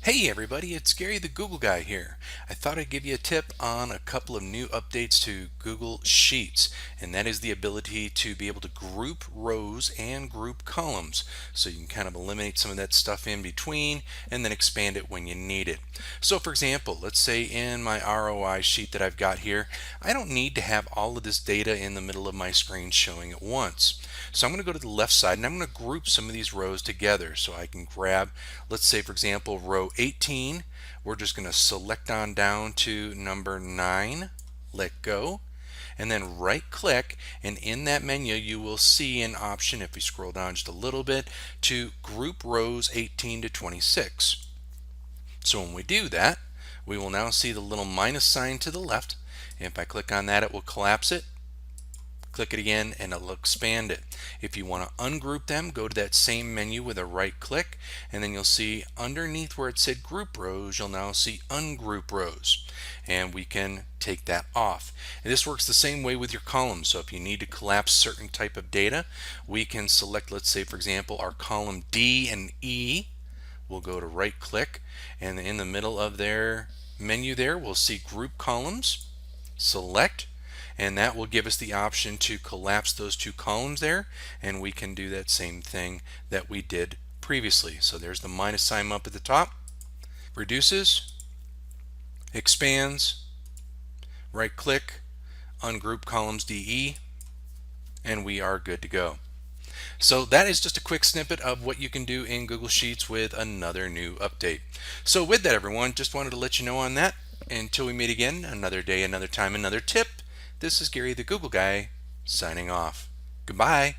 Hey everybody, it's Gary the Google Guy here. I thought I'd give you a tip on a couple of new updates to Google Sheets, and that is the ability to be able to group rows and group columns. So you can kind of eliminate some of that stuff in between and then expand it when you need it. So for example, let's say in my ROI sheet that I've got here, I don't need to have all of this data in the middle of my screen showing at once. So I'm going to go to the left side and I'm going to group some of these rows together. So I can grab, let's say for example, row 18. We're just going to select on down to number 9, let go, and then right click, and in that menu you will see an option, if we scroll down just a little bit, to group rows 18 to 26. So when we do that, we will now see the little minus sign to the left. If I click on that, it will collapse it. Click it again and it'll expand it. If you want to ungroup them, go to that same menu with a right click, and then you'll see underneath where it said group rows, you'll now see ungroup rows, and we can take that off. And this works the same way with your columns. So if you need to collapse certain type of data, we can select, let's say for example, our column D and E. We'll go to right click, and in the middle of their menu there we'll see group columns, select, and that will give us the option to collapse those two columns there, and we can do that same thing that we did previously. So there's the minus sign up at the top, reduces, expands, right click, ungroup columns DE, and we are good to go. So that is just a quick snippet of what you can do in Google Sheets with another new update. So with that everyone, just wanted to let you know on that. Until we meet again, another day, another time, another tip. This is Gary the Google Guy signing off. Goodbye.